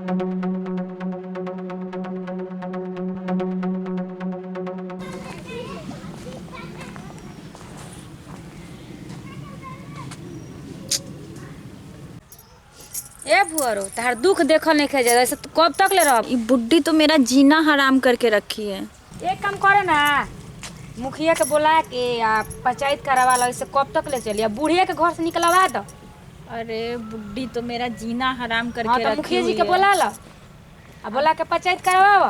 ए भुअरो तार दुख देखल नहीं जाए ऐसे तो कब तक ले रह। ये बुड्ढी तो मेरा जीना हराम करके रखी है। एक काम करे ना, मुखिया के बोला के पंचायत करवा लो। इससे कब तक ले चलिए, बुढ़िया के घर से निकलवा दो। अरे बुड्ढी तो मेरा जीना हराम करके हाँ, रखी तो मुखिया जी हुई के है। बोला लो, अब बोला के पंचायत करवाओ।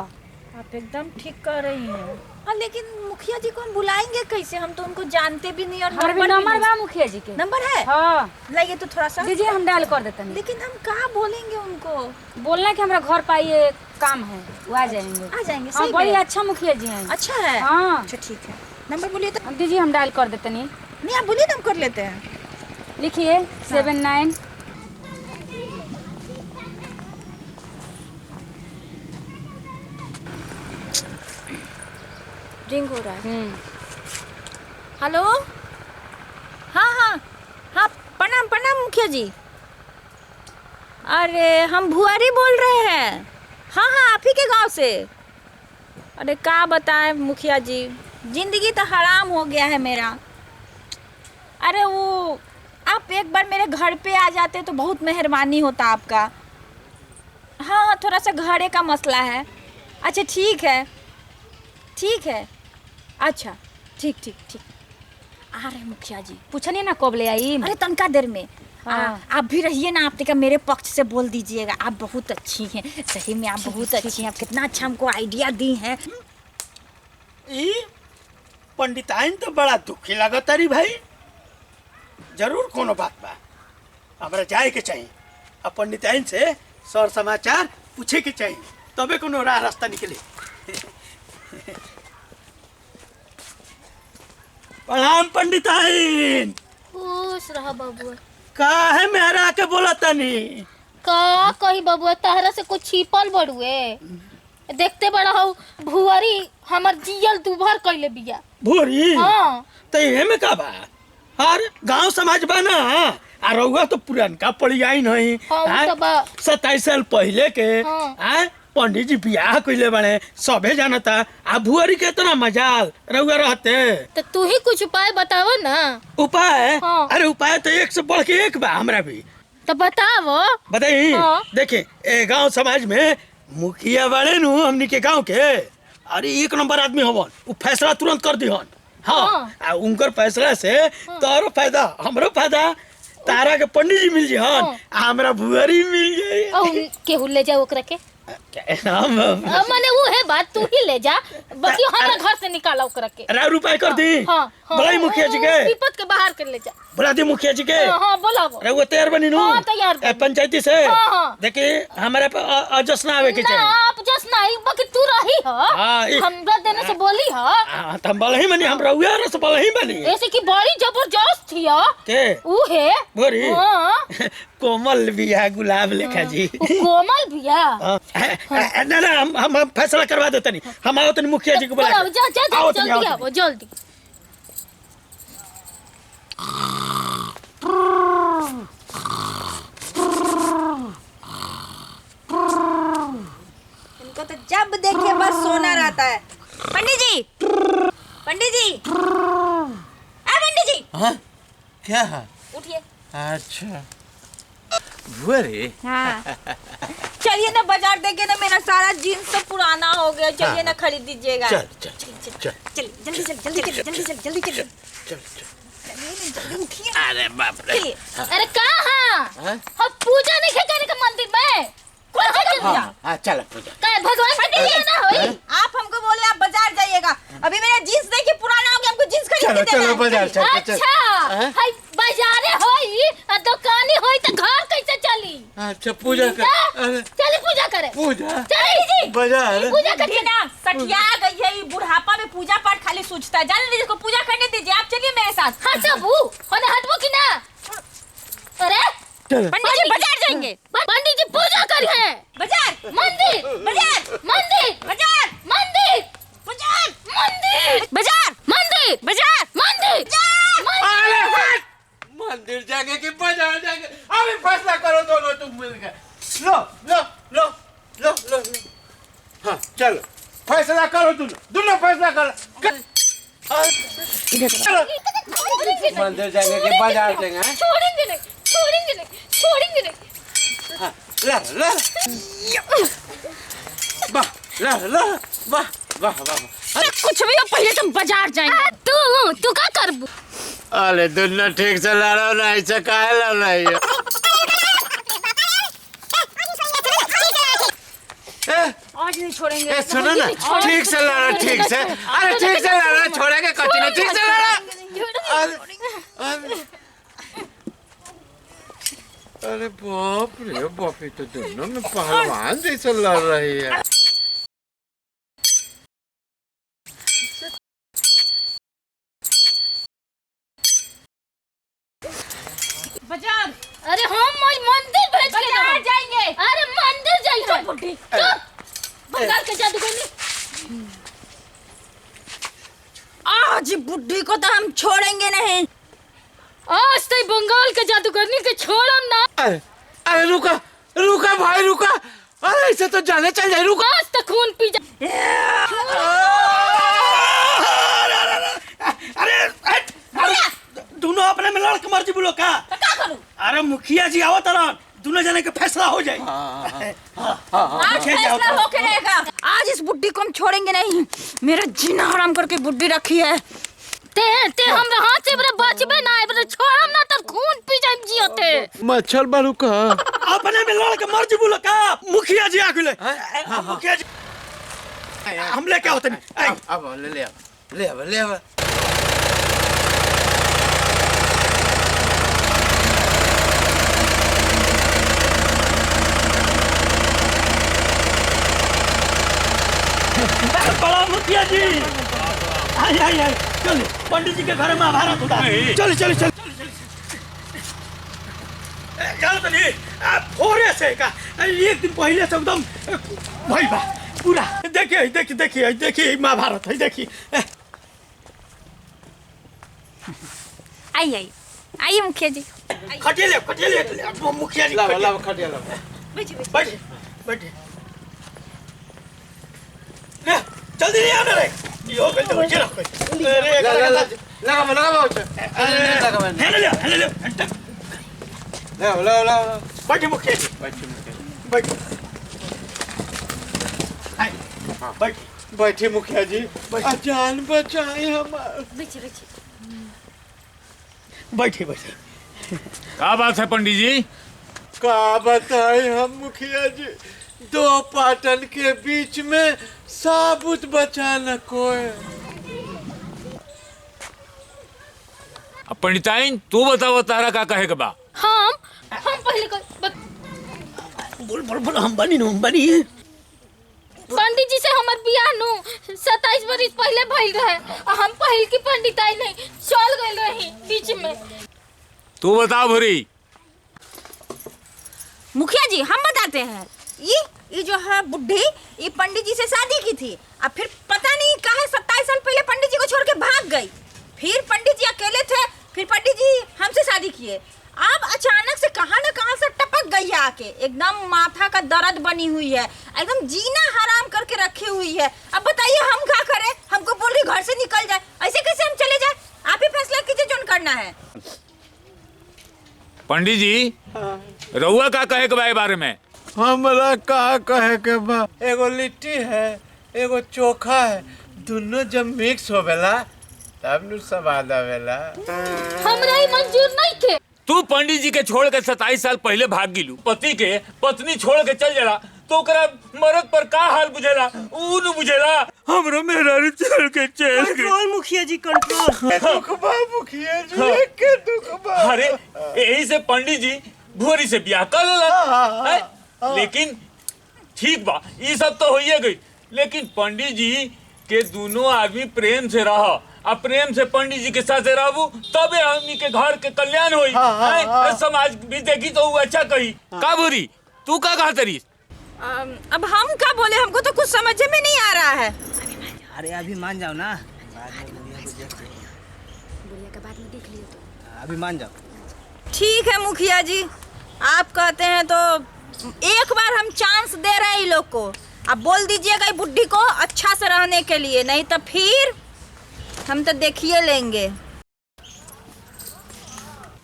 आप एकदम ठीक कर रही हैं। हाँ लेकिन मुखिया जी को हम बुलाएंगे कैसे? हम तो उनको जानते भी नहीं और हमारे भी नंबर बा मुखिया जी के। नंबर है? हाँ लाइए तो थोड़ा सा दीजिए, हम डायल कर देते हैं। लेकिन हम कहाँ बोलेंगे उनको? बोलना कि हमारा घर पाइए काम है, वो आ जाएंगे। आ जाएंगे? हाँ सही बड़ी है। अच्छा मुखिया जी हैं। अच्छा है। हाँ अच्छा ठीक है, नंबर बोलिए तो। दीजिए, हम डायल कर देते। नहीं नहीं आप बोलिए तो हम कर लेते हैं। लिखिए 79। रिंग हो रहा है। हेलो। हाँ हाँ हाँ, प्रणाम प्रणाम मुखिया जी। अरे हम भुआरी बोल रहे हैं। हाँ हाँ, आप ही के गांव से। अरे क्या बताएं मुखिया जी, जिंदगी तो हराम हो गया है मेरा। अरे वो आप एक बार मेरे घर पे आ जाते तो बहुत मेहरबानी होता आपका। हाँ हाँ, थोड़ा सा घरे का मसला है। अच्छा ठीक है, ठीक है। अच्छा ठीक ठीक ठीक, आ रहे मुखिया जी। पूछनी ना कब ले आई। अरे तनका देर में। हाँ। आप भी रहिए ना, आप देखा मेरे पक्ष से बोल दीजिएगा। आप बहुत अच्छी हैं, सही में आप बहुत अच्छी हैं। आप कितना अच्छा हमको आइडिया दी हैं। ई पंडिताइन तो बड़ा दुखी लगता री भाई। जरूर कोनो बात बा, हमरा जाए के चाहिए। अब पंडिताइन से सर समाचार पूछे के चाहिए, तबे कोनो राह रास्ता निकले। प्रणाम पंडिताइन। खुश रहा बबुआ। का है मेहरा के बोला तनी? का कही बबुआ, तारा से कुछ छिपल बड़ुए। देखते बड़ा हो भुआरी हमर जियल दुभर कइले बिया। भोरी हाँ तो ये में का बा? हर गांव समाज बा ना, आ रउआ तो पुरनका पड़ी आई नहीं। हाँ, उ तो बा। 27 साल पहले के हाँ। पंडित जी बियाह कइले बने, सबे जानता। आ भुआरी के इतना मजाल रउआ रहते। तो तू ही कुछ उपाय बतावो ना। उपाय? हाँ। अरे उपाय तो एक से बढ़ के एक बा हमरा भी। तो बतावो। बताई। हाँ। देखे ए गांव समाज में मुखिया वाले नु हमनी के गांव के, अरे एक नंबर आदमी हवन। उ फैसला तुरंत कर दिहन। हाँ, आ उनकर फैसला से तारो फायदा हमरो फायदा। तारा के पंडित जी मिल जिहन, हमरा भुआरी मिल जाई। और केहू ले जाओ ओकरा के। माने वो है बात, तू ही ले जा, बाकी हमरा घर से निकाला ओकरा के। राव रुपए कर दी। हाँ हाँ, बुलाई मुखिया जी के। विपत के बाहर कर ले जा। बुला दी मुखिया जी के। हाँ हाँ, बोलावो। रउआ तैयार बनी नु? हाँ, तैयार बनी। पंचायती से। हाँ, हाँ। देखिए हमारे पे अजस ना आवे के ना चाहिए। आप जस नहीं, बाकी तू रही हो। हाँ, हमरा देने से बोली हो। हाँ, तो हम बल ही बनी, हम रउआ रस बल ही बनी। ऐसे की बड़ी जबरदस्त थी हो। के ऊ है भोरी हाँ। कोमल बिया गुलाब लेखा जी। ऊ कोमल बिया। हाँ, ना ना हम फैसला करवा देते नहीं। हम आओ तनी मुखिया जी को बुला बोलाओ, के। जा जा आओ जा, तनी, जल्दी आओ आओ जल्दी। इनको तो जब देखिए बस सोना रहता है। पंडित जी, पंडित जी, पंडित जी। हाँ क्या है? उठिए। अच्छा भुआरी। हाँ चलिए ना, बाजार देखे ना, मेरा सारा जीन्स सब पुराना हो गया। चलिए ना, खरीद दीजिएगा। चल चल चल चलिए जल्दी जल्दी जल्दी जल्दी जल्दी जल्दी चल चल। जल्दी उठिए। अरे बाप रे। चलिए। अरे कहाँ हाँ? हम पूजा नहीं करे के मंदिर में? कौन सा कर दिया? हाँ चल पूजा। का भगवान की पूजा ना होई? आप हमको बोले आप बाजार जाइएगा। अभी मेरा जीन्स देखिए पुराना हो गया, हमको जीन्स खरीद चलो के देना चलो है। बाजार चल चल। अच्छा हाय, बाजारे होई और दुकानी होई तो घर कैसे चली? अच्छा पूजा कर। अरे चली पूजा करे। पूजा चली बाजार। पूजा देखिए करके ना, सठिया गई है। ये बुढ़ापा में पूजा पाठ खाली सोचता है। जाने दीजिए इसको, पूजा करने दीजिए। आप चलिए मेरे साथ। हटबू होने हटबू की ना? अरे चलो पंडित जी बाजार जाएंगे। पंडित जी पूजा करिए। बाजार मंदिर बाजार मंदिर बाजार मंदिर बाजार मंदिर बाजार मंदिर बाजार मंदिर अरे हट! मंदिर जाएंगे कि बाजार जाएंगे? अभी फैसला करो दोनों तुम मिलकर। लो लो लो हाँ चलो फैसला करो दोनों फैसला करो मंदिर जाएंगे कि बाजार जाएंगे छोड़ेंगे नहीं छोड़ेंगे नहीं छोड़ेंगे नहीं। हाँ ला ला वाह ला ला वाह वाह वाह कुछ भी हो पहले तुम बाजार जाएंगे। तू क्या करबू? अरे दोनों ठीक से लड़ो ना ऐसा काहे लड़ रही है आज नहीं छोड़ेंगे। ए सुनो ना ठीक से लड़ो ठीक से अरे ठीक से लड़ो छोड़ेंगे कच्ची नहीं ठीक से लड़ो अरे बाप रे बाप ये तो दोनों में पहलवान जैसे लड़ रही है बाजार अरे हम मंदिर भेज के बाजार जाएंगे। अरे मंदिर जाएंगे बुढ़ी बंगाल के जादूगरनी। आज बुढ़ी को तो हम छोड़ेंगे नहीं। आज तो बंगाल के जादूगरनी के छोड़ो ना। अरे रुका रुका भाई रुका अरे ऐसे तो जाने चल जाए रुका आज तो खून पी जा। अरे दोनों अपने में लड़ के मर्जी बोलो का अरे मुखिया जी आओ तरह दोनों जने के फैसला हो जाए। आज फैसला होके रहेगा। आज इस बुड्ढी को हम छोड़ेंगे नहीं। मेरा जीना हराम करके बुड्ढी रखी है। ते हमरा हाथ से बरे बचबे ना बरे छोड़म ना तो खून पी जाम जियोते। मच्छर बालू का अपने में लड़ के मर्जी बोलो का मुखिया जी आके ले मुखिया जी हम ले क्या होते नहीं अब ले बड़ा मुखिया जी आई चल पंडित जी के घर में महाभारत होता है चल चल तो नहीं थोड़े से का एक दिन पहले से एकदम भाई बा पूरा देखिए महाभारत है देखिए आइए मुखिया जी। खटिया ले मुखिया जी खटिया बैठिए जल्दी नहीं आना रे यो गल तो मुझे रखो लगा बैठिए मुखिया जी बैठिए मुखिया जी जान बचाए हमारे बैठिए क्या बात है पंडित जी? का बताए हम मुखिया जी दो पाटन के बीच में साबुत बचा न कोई। अब पंडिताइन तू बताओ तारा का कहे के बा? हम पहले बोल हम बनी पंडित जी से हमार बियाह नु 27 बरस पहले भइल रहे। हम पहल की पंडिताई नहीं चल गइल रही बीच में। तू बता भूरी। मुखिया जी हम बताते हैं। ये जो है बुढ़ी ये पंडित जी से शादी की थी। अब फिर पता नहीं कहाँ 27 साल पहले पंडित जी को छोड़ के भाग गई। फिर पंडित जी अकेले थे। फिर पंडित जी हमसे शादी किए। अब अचानक से कहाँ न कहाँ से टपक गई है आके। एकदम माथा का दर्द बनी हुई है। एकदम जीना हराम करके रखी हुई है। अब बताइए हम क्या करें? हमको बोल रही घर से निकल जाए। ऐसे कैसे हम चले जाए? आप ही फैसला कीजिए जो करना है। पंडित जी रउआ का कहे के बा बारे में? हमरा का कहे के बा एगो लिट्टी है एगो चोखा है दोनों जब मिक्स होवेला तब नु स्वाद आवेला। हमरा ही मंजूर नहीं थे। तू पंडित जी के छोड़ के 27 साल पहले भाग गिलू। पति के पत्नी छोड़ के चल जाला तो ओकरा मरद पर का हाल बुझेला ऊ न बुझेला। हमरो मेहरारू चल के चल गई। कंट्रोल मुखिया जी कंट्रोल दुख बा मुखिया जी के दुख बा। अरे यही से पंडित जी भोरी से ब्याह कर लेला। लेकिन ठीक बा ये सब तो होइए गई। लेकिन पंडित जी के दोनों आदमी प्रेम से रहा अब प्रेम से पंडित जी के साथ रहबू तबे हमनी के घर के कल्याण होई। समाज भी देखी तो वो अच्छा कही। का भूरी तू का कहा तरी? अब हम क्या बोले? हमको तो कुछ समझ में नहीं आ रहा है। अरे अभी मान जाओ ना अभी मान जाओ। ठीक है मुखिया जी आप कहते हैं तो एक बार हम चांस दे रहे हैं इन लोग को अब बोल दीजिएगा ये बुड्ढी को अच्छा से रहने के लिए, नहीं तो फिर हम तो देखिए लेंगे।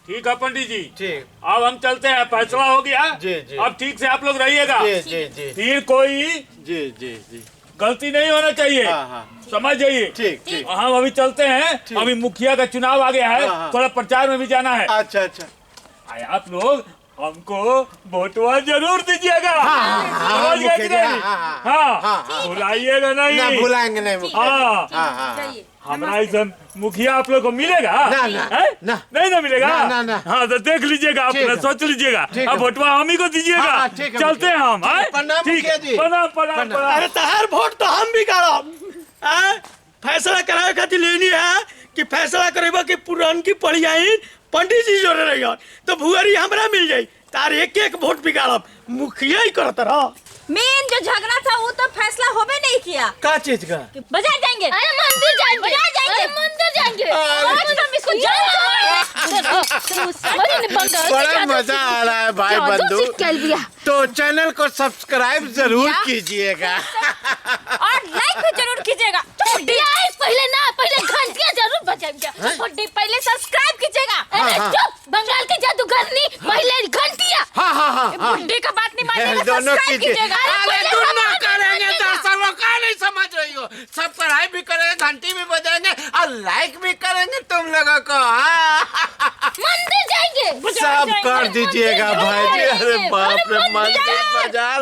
ठीक है पंडित जी, ठीक। अब हम चलते हैं, फैसला हो गया। जी, जी। अब ठीक से आप लोग रहिएगा। जी जी जी फिर कोई जी जी जी। गलती नहीं होना चाहिए। हाँ हाँ समझ जाइए। ठीक ठीक। हम अभी चलते हैं, ठीक। अभी मुखिया का चुनाव आ गया है, हाँ, हाँ। थोड़ा प्रचार में भी जाना है। अच्छा अच्छा। आप लोग हमको वोटवा जरूर दीजिएगा। समझ गए कि नहीं? हाँ, भुलाइएगा नहीं। ना भुलाएंगे नहीं मुखिया। हाँ, हाँ हाँ। हमारा ऐसा मुखिया आप लोग को मिलेगा? ना, ना, हैं? ना। नहीं ना मिलेगा। ना, ना, ना। हाँ तो देख लीजिएगा, ठीक अपना है। सोच लीजिएगा। ठीक अब है। वोटवा हम ही को दीजिएगा। हाँ, हाँ, ठीक है, चलते हैं हम। हैं? प्रणाम ठीक, मुखिया जी। प्रणाम प्रणाम प्रणाम। प्रणाम। अरे तहार वोट तो हम भी करब। फैसला करावे खातिर लेनी है कि फैसला करेबा कि पुरानकी पढ़ियाई पंडित जी जोड़े रही तो भुअरी हमरा मिल जाई। तार एक एक वोट बिगाड़ब, मुखिया ही करत रह। मेन जो झगड़ा था वो तो फैसला होबे नहीं किया। क्या चीज का? बाजार जाएंगे, अरे मंदिर जाएंगे, बाजार जाएंगे, अरे मंदिर जाएंगे। आज हम इसको बड़ा मजा आ रहा है भाई बंधु। तो चैनल को सब्सक्राइब जरूर कीजिएगा और लाइक भी जरूर कीजिएगा। पहले ना, पहले घंटियां जरूर बजाएंगे। पहले सब्सक्राइब कीजिएगा। अरे हाँ। चुप, बंगाल की जादूगरनी, पहले घंटियां। हाँ हाँ हाँ हाँ। बुड्ढे का बात नहीं मानेगा, दोनों सब्सक्राइब कीजिए। कीजिएगा। अरे दोनों करेंगे दर्शकों का नहीं समझ रही हो। सब्सक्राइब भी करेंगे, घंटी भी बजाएंगे और लाइक भी करेंगे तुम लोगों को। मंदिर जाएंगे, सब कर दीजिएगा भाई जी। अरे बाप रे, मंदिर बाजार।